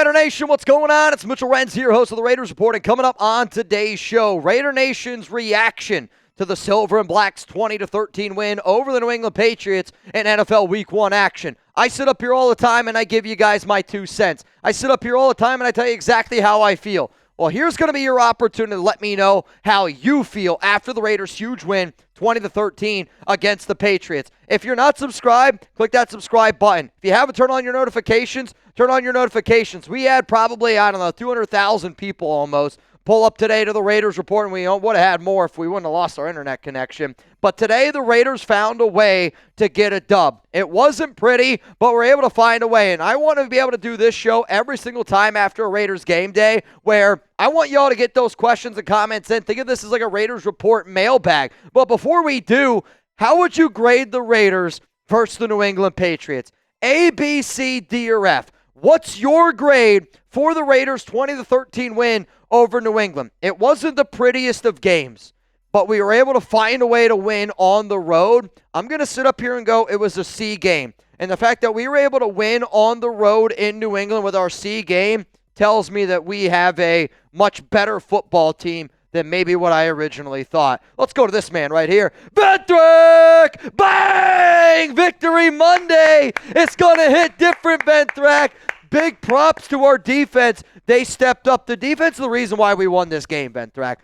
Raider Nation, what's going on? It's Mitchell Renz here, host of the Raiders Report, and coming up on today's show, Raider Nation's reaction to the Silver and Black's 20-13 win over the New England Patriots in NFL Week 1 action. I sit up here all the time and I give you guys my 2 cents. I sit up here all the time and I tell you exactly how I feel. Well, here's going to be your opportunity to let me know how you feel after the Raiders' huge win, 20-13 against the Patriots. If you're not subscribed, click that subscribe button. If you haven't turned on your notifications, turn on your notifications. We had probably, 200,000 people almost pull up today to the Raiders Report, and we would have had more if we wouldn't have lost our internet connection. But today, the Raiders found a way to get a dub. It wasn't pretty, but we're able to find a way. And I want to be able to do this show every single time after a Raiders game day, where I want y'all to get those questions and comments in. Think of this as like a Raiders Report mailbag. But before we do, how would you grade the Raiders versus the New England Patriots? A, B, C, D, or F? What's your grade for the Raiders' 20-13 win over New England? It wasn't the prettiest of games, but we were able to find a way to win on the road. I'm going to sit up here and go, it was a C game. And the fact that we were able to win on the road in New England with our C game tells me that we have a much better football team than maybe what I originally thought. Let's go to this man right here. Ventrac! Bang! Victory Monday! It's going to hit different, Ventrac. Big props to our defense. They stepped up. The defense is the reason why we won this game, Ventrac.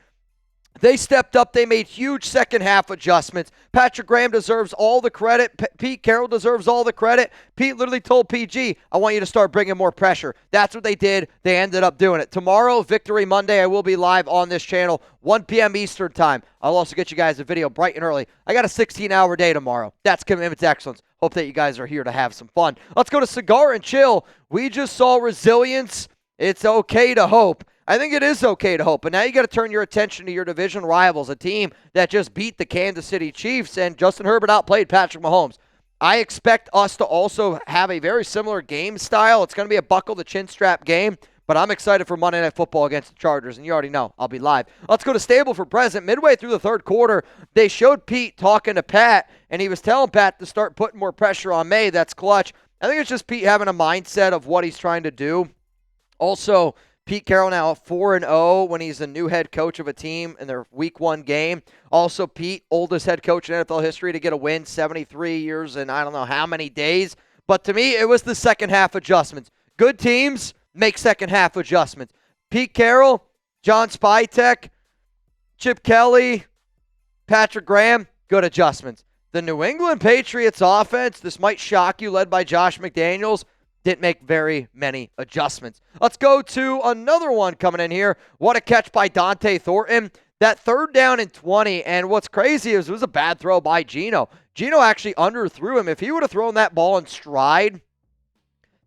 They stepped up. They made huge second-half adjustments. Patrick Graham deserves all the credit. Pete Carroll deserves all the credit. Pete literally told PG, I want you to start bringing more pressure. That's what they did. They ended up doing it. Tomorrow, Victory Monday, I will be live on this channel, 1 p.m. Eastern Time. I'll also get you guys a video bright and early. I got a 16-hour day tomorrow. That's commitment to excellence. Hope that you guys are here to have some fun. Let's go to Cigar and Chill. We just saw resilience. It's okay to hope. I think it is okay to hope, but now you got to turn your attention to your division rivals, a team that just beat the Kansas City Chiefs, and Justin Herbert outplayed Patrick Mahomes. I expect us to also have a very similar game style. It's going to be a buckle the chin strap game, but I'm excited for Monday Night Football against the Chargers, and you already know I'll be live. Let's go to Stable for Present. Midway through the third quarter, they showed Pete talking to Pat, and he was telling Pat to start putting more pressure on May. That's clutch. I think it's just Pete having a mindset of what he's trying to do. Also, Pete Carroll now 4-0 when he's the new head coach of a team in their Week 1 game. Also, Pete, oldest head coach in NFL history to get a win, 73 years and I don't know how many days. But to me, it was the second half adjustments. Good teams make second half adjustments. Pete Carroll, John Spytek, Chip Kelly, Patrick Graham, good adjustments. The New England Patriots offense, this might shock you, led by Josh McDaniels, didn't make very many adjustments. Let's go to another one coming in here. What a catch by Dante Thornton. That 3rd down and 20, and what's crazy is it was a bad throw by Geno. Geno actually underthrew him. If he would have thrown that ball in stride,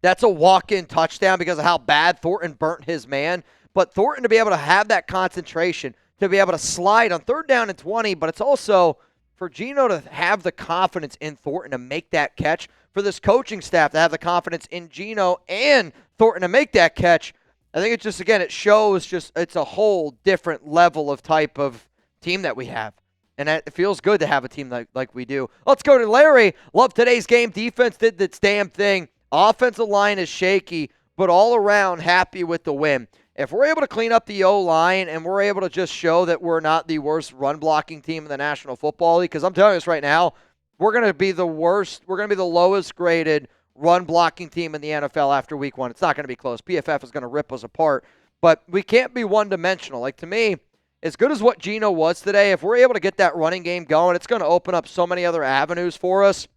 that's a walk-in touchdown because of how bad Thornton burnt his man. But Thornton to be able to have that concentration, to be able to slide on 3rd down and 20, but it's also for Geno to have the confidence in Thornton to make that catch, for this coaching staff to have the confidence in Geno and Thornton to make that catch. I think it's just, again, it shows just it's a whole different level of type of team that we have. And it feels good to have a team like we do. Let's go to Larry. Love today's game. Defense did its damn thing. Offensive line is shaky, but all around happy with the win. If we're able to clean up the O-line and we're able to just show that we're not the worst run-blocking team in the National Football League, because I'm telling you this right now, we're going to be the worst. We're going to be the lowest graded run-blocking team in the NFL after Week 1. It's not going to be close. PFF is going to rip us apart. But we can't be one-dimensional. Like, to me, as good as what Geno was today, if we're able to get that running game going, it's going to open up so many other avenues for us.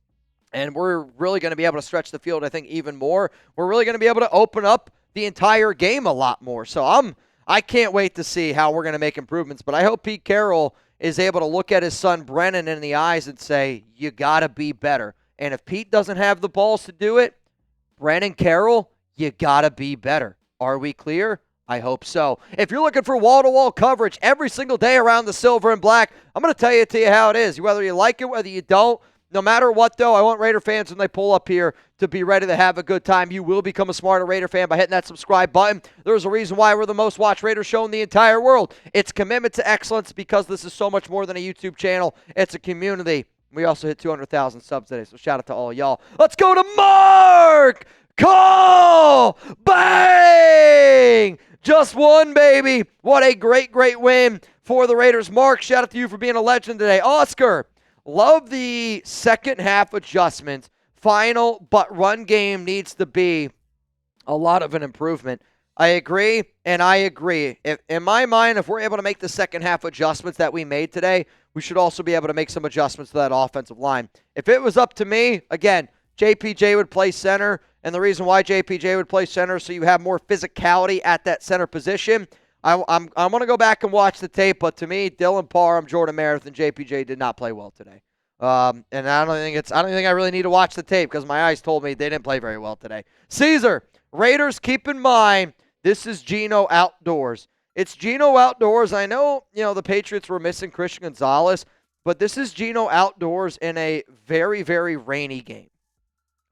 And we're really going to be able to stretch the field, I think, even more. We're really going to be able to open up the entire game a lot more. So I can't wait to see how we're going to make improvements. But I hope Pete Carroll is able to look at his son Brennan in the eyes and say, you got to be better. And if Pete doesn't have the balls to do it, Brennan Carroll, you got to be better. Are we clear? I hope so. If you're looking for wall-to-wall coverage every single day around the Silver and Black, I'm going to tell you how it is. Whether you like it, whether you don't, no matter what, though, I want Raider fans when they pull up here to be ready to have a good time. You will become a smarter Raider fan by hitting that subscribe button. There's a reason why we're the most watched Raider show in the entire world. It's commitment to excellence because this is so much more than a YouTube channel. It's a community. We also hit 200,000 subs today, so shout out to all y'all. Let's go to Mark Call! Bang! Just one, baby. What a great, great win for the Raiders. Mark, shout out to you for being a legend today. Oscar, love the second half adjustments. Final, but run game needs to be a lot of an improvement. I agree, and I agree. In my mind, if we're able to make the second half adjustments that we made today, we should also be able to make some adjustments to that offensive line. If it was up to me, again, JPJ would play center, and the reason why JPJ would play center so you have more physicality at that center position. I'm going to go back and watch the tape, but to me, Dylan Parham, Jordan Meredith, and JPJ did not play well today. And I don't think I really need to watch the tape because my eyes told me they didn't play very well today. Caesar, Raiders, keep in mind, this is Geno outdoors. It's Geno outdoors. I know, the Patriots were missing Christian Gonzalez, but this is Geno outdoors in a very, very rainy game.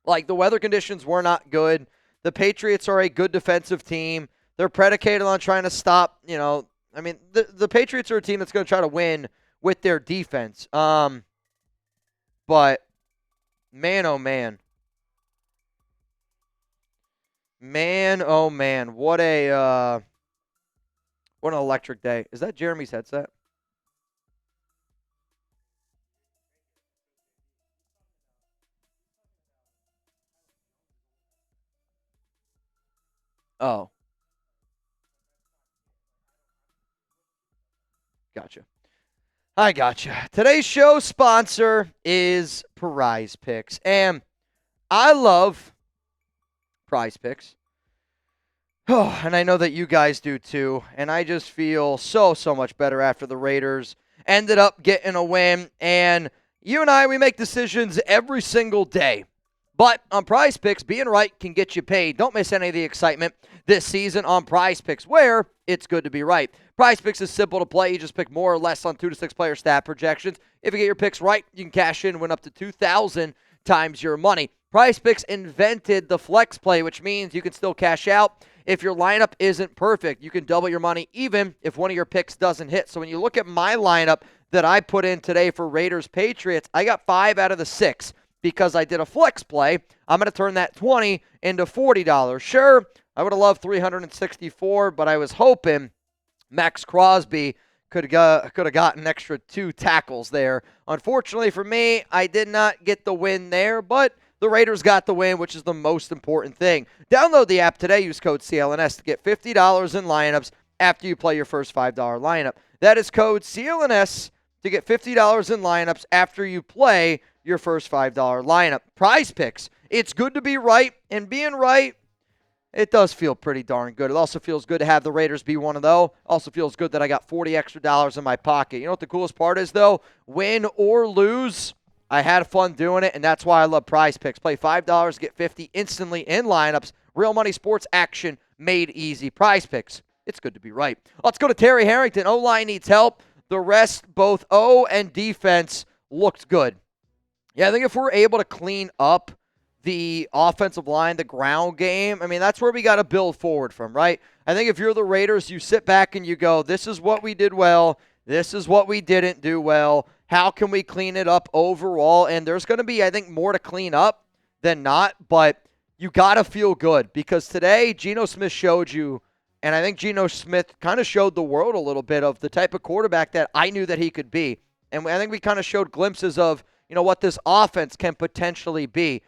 Like, the weather conditions were not good. The Patriots are a good defensive team. They're predicated on trying to stop, the Patriots are a team that's going to try to win with their defense. But, man, oh, man. Man, oh, man. What an electric day. Is that Jeremy's headset? Oh. Gotcha. I gotcha. Today's show sponsor is Prize Picks. And I love Prize Picks. Oh, and I know that you guys do too. And I just feel so much better after the Raiders ended up getting a win. And you and I, we make decisions every single day. But on Prize Picks, being right can get you paid. Don't miss any of the excitement this season on Prize Picks, where it's good to be right. Prize Picks is simple to play. You just pick more or less on 2 to 6 player stat projections. If you get your picks right, you can cash in and win up to 2,000 times your money. Prize Picks invented the flex play, which means you can still cash out if your lineup isn't perfect. You can double your money even if one of your picks doesn't hit. So when you look at my lineup that I put in today for Raiders Patriots, I got 5 out of the 6 because I did a flex play. I'm going to turn that $20 into $40. Sure, I would have loved 364, but I was hoping Max Crosby could have gotten an extra 2 tackles there. Unfortunately for me, I did not get the win there, but the Raiders got the win, which is the most important thing. Download the app today. Use code CLNS to get $50 in lineups after you play your first $5 lineup. That is code CLNS to get $50 in lineups after you play your first $5 lineup. Prize Picks. It's good to be right, and being right, it does feel pretty darn good. It also feels good to have the Raiders be one of those. Also feels good that I got $40 extra in my pocket. You know what the coolest part is, though? Win or lose, I had fun doing it, and that's why I love Prize Picks. Play $5, get $50 instantly in lineups. Real money sports action made easy. Prize Picks. It's good to be right. Let's go to Terry Harrington. O-line needs help. The rest, both O and defense, looked good. Yeah, I think if we're able to clean up the offensive line, the ground game, that's where we got to build forward from, right? I think if you're the Raiders, you sit back and you go, this is what we did well. This is what we didn't do well. How can we clean it up overall? And there's going to be, I think, more to clean up than not, but you got to feel good because today Geno Smith showed you, and I think Geno Smith kind of showed the world a little bit of the type of quarterback that I knew that he could be. And I think we kind of showed glimpses of, what this offense can potentially be.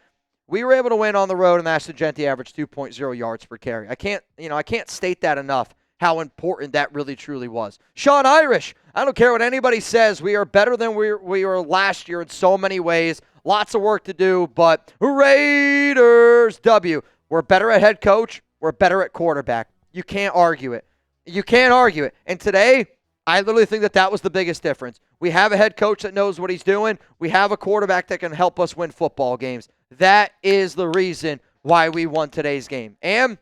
We were able to win on the road, and Ashton Jeanty averaged 2.0 yards per carry. I can't state that enough, how important that really truly was. Sean Irish, I don't care what anybody says. We are better than we were last year in so many ways. Lots of work to do, but Raiders W. We're better at head coach. We're better at quarterback. You can't argue it. You can't argue it. And today, I literally think that was the biggest difference. We have a head coach that knows what he's doing. We have a quarterback that can help us win football games. That is the reason why we won today's game. And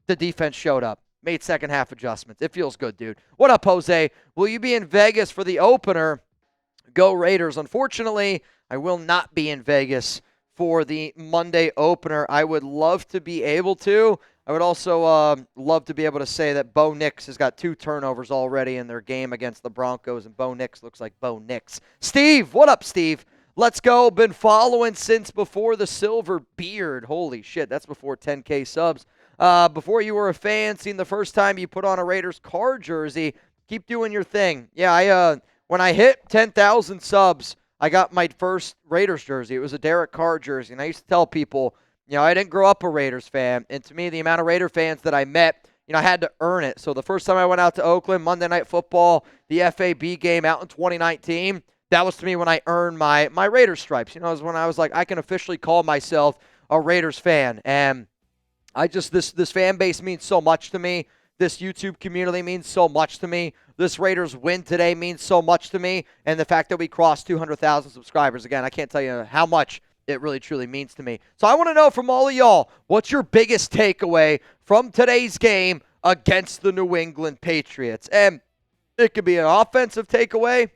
the defense showed up, made second half adjustments. It feels good, dude. What up, Jose? Will you be in Vegas for the opener? Go Raiders. Unfortunately, I will not be in Vegas for the Monday opener. I would love to be able to. I would also love to be able to say that Bo Nix has got 2 turnovers already in their game against the Broncos, and Bo Nix looks like Bo Nix. Steve, what up, Steve? Let's go. Been following since before the silver beard. Holy shit, that's before 10K subs. Before you were a fan, seen the first time you put on a Raiders car jersey. Keep doing your thing. Yeah, when I hit 10,000 subs, I got my first Raiders jersey. It was a Derek Carr jersey, and I used to tell people, I didn't grow up a Raiders fan, and to me, the amount of Raider fans that I met, I had to earn it. So the first time I went out to Oakland, Monday Night Football, the FAB game out in 2019, that was to me when I earned my Raiders stripes. It was when I was like, I can officially call myself a Raiders fan. And this fan base means so much to me. This YouTube community means so much to me. This Raiders win today means so much to me. And the fact that we crossed 200,000 subscribers, again, I can't tell you how much it really truly means to me. So I want to know from all of y'all, what's your biggest takeaway from today's game against the New England Patriots? And it could be an offensive takeaway.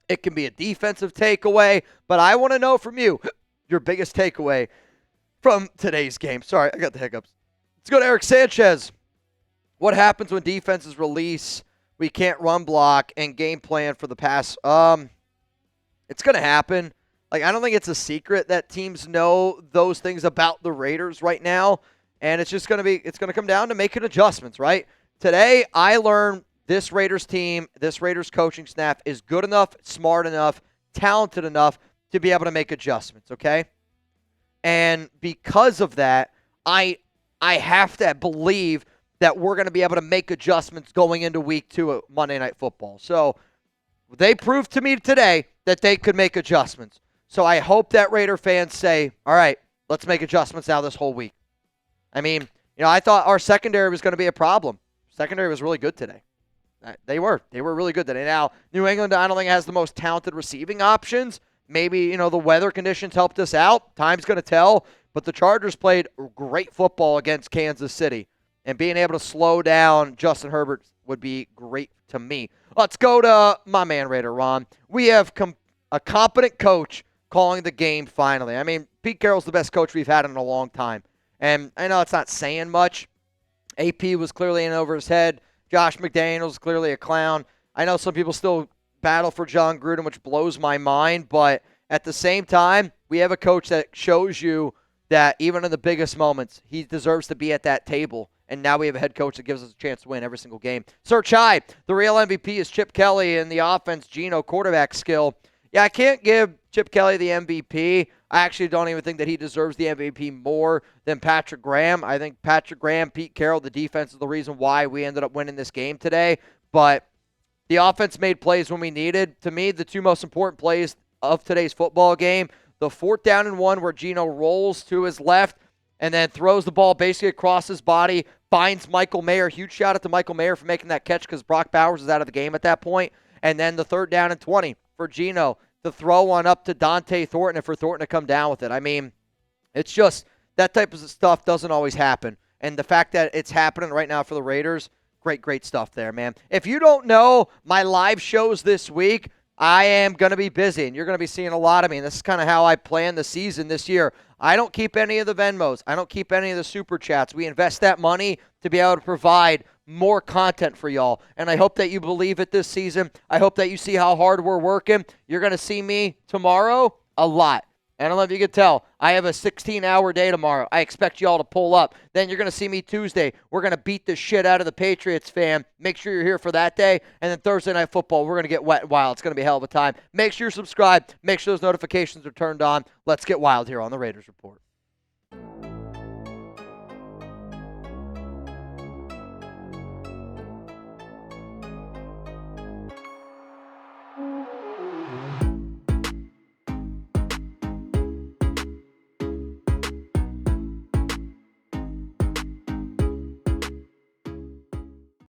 It can be a defensive takeaway. But I want to know from you, your biggest takeaway from today's game. Sorry, I got the hiccups. Let's go to Eric Sanchez. What happens when defenses release, we can't run block, and game plan for the pass? It's going to happen. I don't think it's a secret that teams know those things about the Raiders right now, and it's going to come down to making adjustments, right? Today, I learned this Raiders team, this Raiders coaching staff is good enough, smart enough, talented enough to be able to make adjustments, okay? And because of that, I have to believe that we're going to be able to make adjustments going into week 2 of Monday Night Football. So they proved to me today that they could make adjustments. So I hope that Raider fans say, all right, let's make adjustments now this whole week. I mean, I thought our secondary was going to be a problem. Secondary was really good today. They were really good today. Now, New England, I don't think has the most talented receiving options. Maybe, the weather conditions helped us out. Time's going to tell. But the Chargers played great football against Kansas City. And being able to slow down Justin Herbert would be great to me. Let's go to my man, Raider Ron. We have a competent coach calling the game finally. I mean, Pete Carroll's the best coach we've had in a long time. And I know it's not saying much. AP was clearly in over his head. Josh McDaniels clearly a clown. I know some people still battle for John Gruden, which blows my mind. But at the same time, we have a coach that shows you that even in the biggest moments, he deserves to be at that table. And now we have a head coach that gives us a chance to win every single game. Search high. The real MVP is Chip Kelly, and the offense, Geno, quarterback skill. Yeah, I can't give Chip Kelly the MVP. I actually don't even think that he deserves the MVP more than Patrick Graham. I think Patrick Graham, Pete Carroll, the defense is the reason why we ended up winning this game today. But the offense made plays when we needed. To me, the two most important plays of today's football game, the 4th down and 1 where Geno rolls to his left and then throws the ball basically across his body, finds Michael Mayer. Huge shout out to Michael Mayer for making that catch because Brock Bowers is out of the game at that point. And then the 3rd down and 20 for Geno to throw one up to Dante Thornton and for Thornton to come down with it. I mean, it's just that type of stuff doesn't always happen. And the fact that it's happening right now for the Raiders, great stuff there, man. If you don't know my live shows this week, I am going to be busy, and you're going to be seeing a lot of me. And this is kind of how I plan the season this year. I don't keep any of the Venmos. I don't keep any of the Super Chats. We invest that money to be able to provide more content for y'all. And I hope that you believe it this season. I hope that you see how hard we're working. You're going to see me tomorrow a lot. And I don't know if you can tell, I have a 16-hour day tomorrow. I expect y'all to pull up. Then you're going to see me Tuesday. We're going to beat the shit out of the Patriots, fam. Make sure you're here for that day. And then Thursday Night Football, we're going to get wet and wild. It's going to be a hell of a time. Make sure you're subscribed. Make sure those notifications are turned on. Let's get wild here on the Raiders Report.